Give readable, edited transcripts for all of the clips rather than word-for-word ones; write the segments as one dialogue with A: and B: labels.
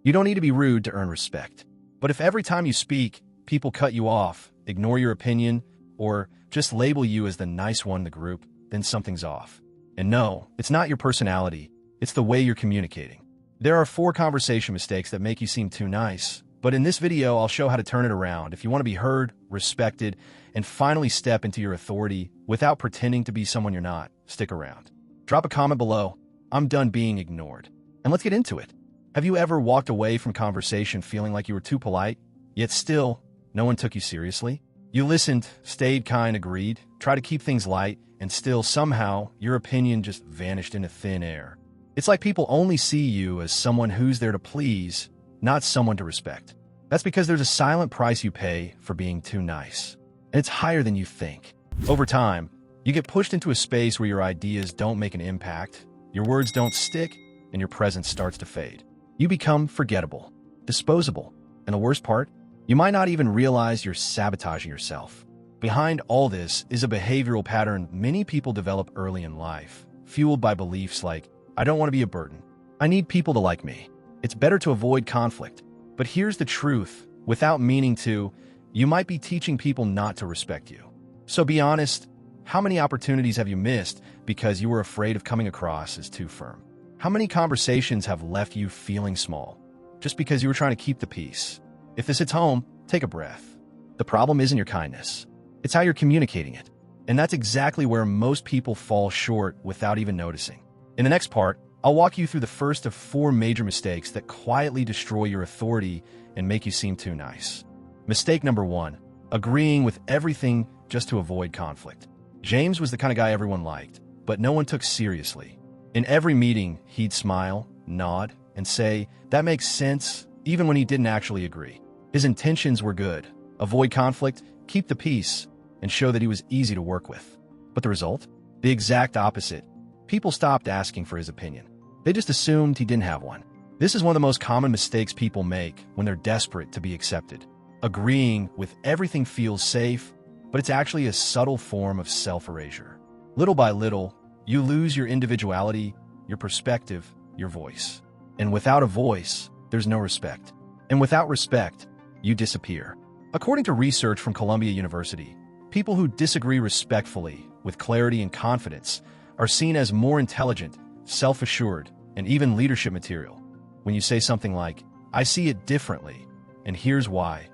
A: You don't need to be rude to earn respect. But if every time you speak, people cut you off, ignore your opinion, or just label you as the nice one in the group, then something's off. And no, it's not your personality, it's the way you're communicating. There are 4 conversation mistakes that make you seem too nice, but in this video, I'll show how to turn it around if you want to be heard, respected, and finally step into your authority without pretending to be someone you're not. Stick around. Drop a comment below. I'm done being ignored. And let's get into it. Have you ever walked away from conversation feeling like you were too polite, yet still, no one took you seriously? You listened, stayed kind, agreed, tried to keep things light, and still, somehow, your opinion just vanished into thin air. It's like people only see you as someone who's there to please, not someone to respect. That's because there's a silent price you pay for being too nice. And it's higher than you think. Over time, you get pushed into a space where your ideas don't make an impact, your words don't stick, and your presence starts to fade. You become forgettable, disposable, and the worst part, you might not even realize you're sabotaging yourself. Behind all this is a behavioral pattern many people develop early in life, fueled by beliefs like, I don't want to be a burden. I need people to like me. It's better to avoid conflict. But here's the truth. Without meaning to, you might be teaching people not to respect you. So be honest, how many opportunities have you missed because you were afraid of coming across as too firm? How many conversations have left you feeling small just because you were trying to keep the peace? If this hits home, take a breath. The problem isn't your kindness. It's how you're communicating it. And that's exactly where most people fall short without even noticing. In the next part, I'll walk you through the first of 4 major mistakes that quietly destroy your authority and make you seem too nice. Mistake number 1, agreeing with everything just to avoid conflict. James was the kind of guy everyone liked, but no one took seriously. In every meeting, he'd smile, nod, and say, that makes sense, even when he didn't actually agree. His intentions were good. Avoid conflict, keep the peace, and show that he was easy to work with. But the result? The exact opposite. People stopped asking for his opinion. They just assumed he didn't have one. This is one of the most common mistakes people make when they're desperate to be accepted. Agreeing with everything feels safe, but it's actually a subtle form of self-erasure. Little by little, you lose your individuality, your perspective, your voice. And without a voice, there's no respect. And without respect, you disappear. According to research from Columbia University, people who disagree respectfully, with clarity and confidence, are seen as more intelligent, self-assured, and even leadership material. When you say something like, I see it differently, and here's why,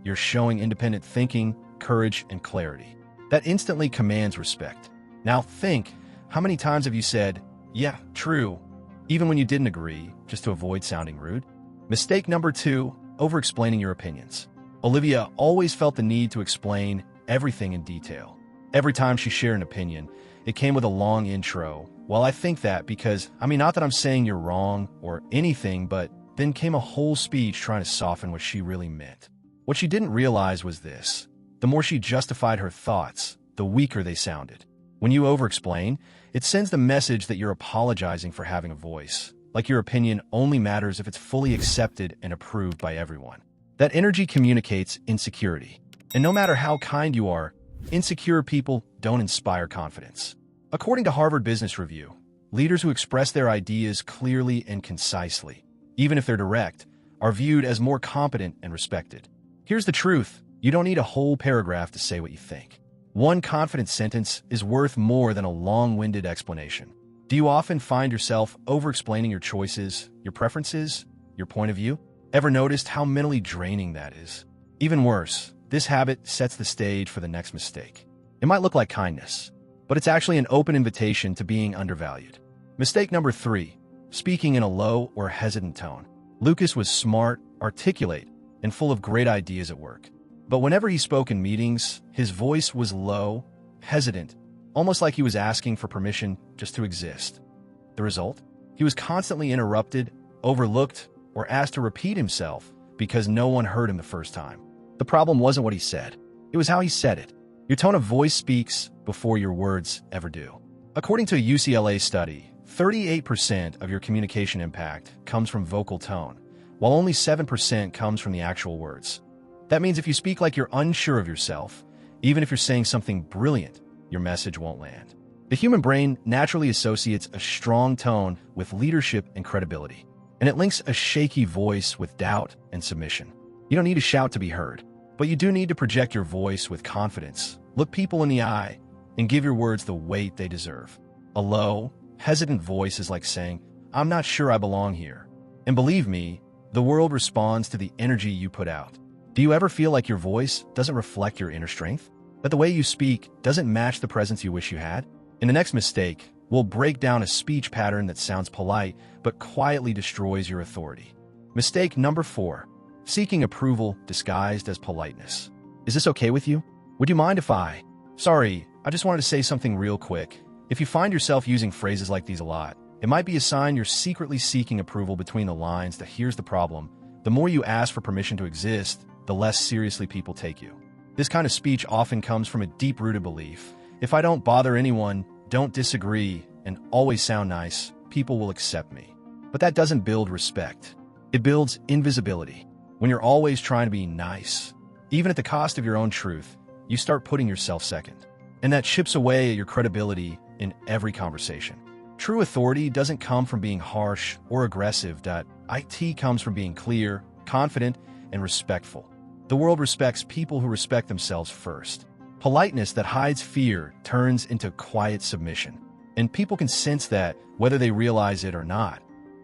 A: you're showing independent thinking, courage, and clarity. That instantly commands respect. Now think, how many times have you said, yeah, true, even when you didn't agree, just to avoid sounding rude? Mistake number 2, over-explaining your opinions. Olivia always felt the need to explain everything in detail. Every time she shared an opinion, it came with a long intro. Well, I think that because, not that I'm saying you're wrong or anything, but then came a whole speech trying to soften what she really meant. What she didn't realize was this. The more she justified her thoughts, the weaker they sounded. When you over-explain, it sends the message that you're apologizing for having a voice, like your opinion only matters if it's fully accepted and approved by everyone. That energy communicates insecurity. And no matter how kind you are, insecure people don't inspire confidence. According to Harvard Business Review, leaders who express their ideas clearly and concisely, even if they're direct, are viewed as more competent and respected. Here's the truth. You don't need a whole paragraph to say what you think. One confident sentence is worth more than a long-winded explanation. Do you often find yourself over-explaining your choices, your preferences, your point of view? Ever noticed how mentally draining that is? Even worse, this habit sets the stage for the next mistake. It might look like kindness, but it's actually an open invitation to being undervalued. Mistake number 3, speaking in a low or hesitant tone. Lucas was smart, articulate, and full of great ideas at work. But whenever he spoke in meetings, his voice was low, hesitant, almost like he was asking for permission just to exist. The result? He was constantly interrupted, overlooked, or asked to repeat himself because no one heard him the first time. The problem wasn't what he said. It was how he said it. Your tone of voice speaks before your words ever do. According to a UCLA study, 38% of your communication impact comes from vocal tone, while only 7% comes from the actual words. That means if you speak like you're unsure of yourself, even if you're saying something brilliant, your message won't land. The human brain naturally associates a strong tone with leadership and credibility. and it links a shaky voice with doubt and submission. You don't need to shout to be heard, but you do need to project your voice with confidence. Look people in the eye and give your words the weight they deserve. A low, hesitant voice is like saying, "I'm not sure I belong here." And believe me, the world responds to the energy you put out. Do you ever feel like your voice doesn't reflect your inner strength? That the way you speak doesn't match the presence you wish you had? In the next mistake, we'll break down a speech pattern that sounds polite but quietly destroys your authority. Mistake number 4. Seeking approval disguised as politeness. Is this okay with you? Would you mind if Sorry, I just wanted to say something real quick. If you find yourself using phrases like these a lot, it might be a sign you're secretly seeking approval between the lines. Here's the problem. The more you ask for permission to exist, the less seriously people take you. This kind of speech often comes from a deep-rooted belief. If I don't bother anyone, don't disagree, and always sound nice, people will accept me. But that doesn't build respect. It builds invisibility. When you're always trying to be nice, even at the cost of your own truth, you start putting yourself second. And that chips away at your credibility in every conversation. True authority doesn't come from being harsh or aggressive. It comes from being clear, confident, and respectful. The world respects people who respect themselves first. Politeness that hides fear turns into quiet submission. And people can sense that, whether they realize it or not.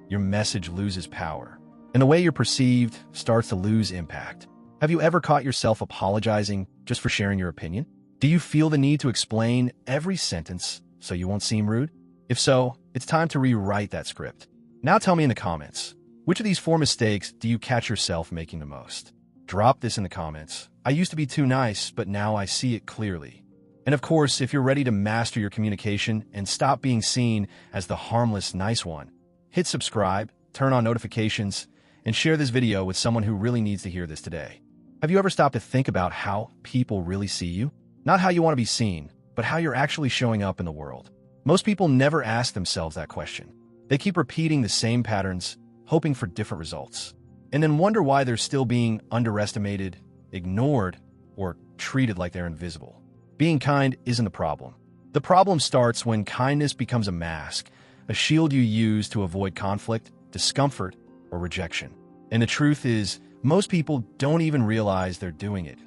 A: Your message loses power. And the way you're perceived starts to lose impact. Have you ever caught yourself apologizing just for sharing your opinion? Do you feel the need to explain every sentence so you won't seem rude? If so, it's time to rewrite that script. Now tell me in the comments, which of these 4 mistakes do you catch yourself making the most? Drop this in the comments. I used to be too nice, but now I see it clearly. And of course, if you're ready to master your communication and stop being seen as the harmless nice one, hit subscribe, turn on notifications, and share this video with someone who really needs to hear this today. Have you ever stopped to think about how people really see you? Not how you want to be seen, but how you're actually showing up in the world. Most people never ask themselves that question. They keep repeating the same patterns, hoping for different results, and then wonder why they're still being underestimated, ignored, or treated like they're invisible. Being kind isn't the problem. The problem starts when kindness becomes a mask, a shield you use to avoid conflict, discomfort, or rejection. And the truth is, most people don't even realize they're doing it.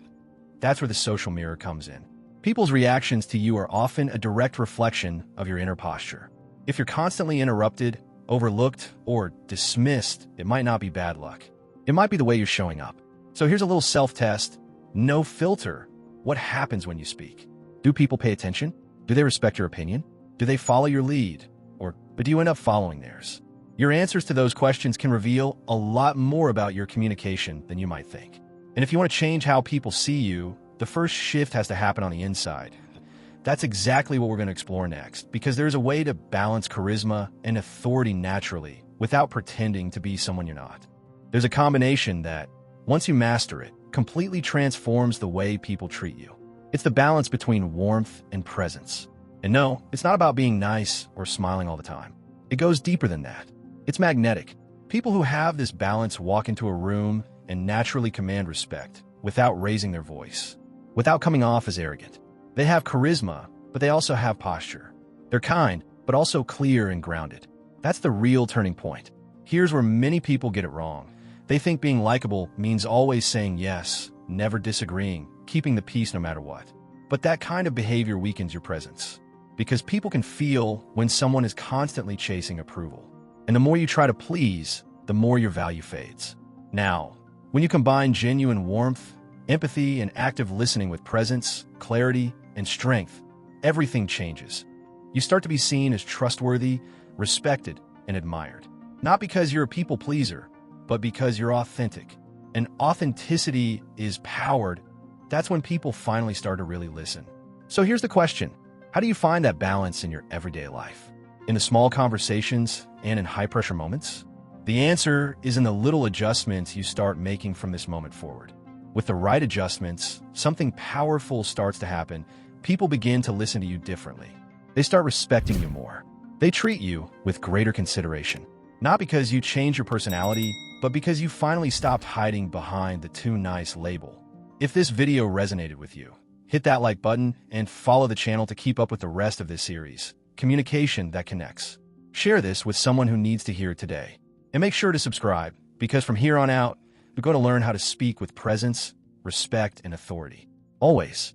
A: That's where the social mirror comes in. People's reactions to you are often a direct reflection of your inner posture. If you're constantly interrupted, overlooked, or dismissed, it might not be bad luck. It might be the way you're showing up. So here's a little self-test. No filter. What happens when you speak? Do people pay attention? Do they respect your opinion? Do they follow your lead? But do you end up following theirs? Your answers to those questions can reveal a lot more about your communication than you might think. And if you want to change how people see you, the first shift has to happen on the inside. That's exactly what we're going to explore next, because there's a way to balance charisma and authority naturally without pretending to be someone you're not. There's a combination that, once you master it, completely transforms the way people treat you. It's the balance between warmth and presence. And no, it's not about being nice or smiling all the time. It goes deeper than that. It's magnetic. People who have this balance walk into a room and naturally command respect without raising their voice, without coming off as arrogant. They have charisma, but they also have posture. They're kind, but also clear and grounded. That's the real turning point. Here's where many people get it wrong. They think being likable means always saying yes, never disagreeing, keeping the peace no matter what. But that kind of behavior weakens your presence, because people can feel when someone is constantly chasing approval. And the more you try to please, the more your value fades. Now, when you combine genuine warmth, empathy, and active listening with presence, clarity, and strength, everything changes. You start to be seen as trustworthy, respected, and admired. Not because you're a people pleaser, but because you're authentic. And authenticity is powered. That's when people finally start to really listen. So here's the question. How do you find that balance in your everyday life? In the small conversations and in high-pressure moments? The answer is in the little adjustments you start making from this moment forward. With the right adjustments, something powerful starts to happen. People begin to listen to you differently. They start respecting you more. They treat you with greater consideration. Not because you changed your personality, but because you finally stopped hiding behind the too nice label. If this video resonated with you, hit that like button and follow the channel to keep up with the rest of this series. Communication that connects. Share this with someone who needs to hear it today. And make sure to subscribe, because from here on out, you're going to learn how to speak with presence, respect, and authority. Always.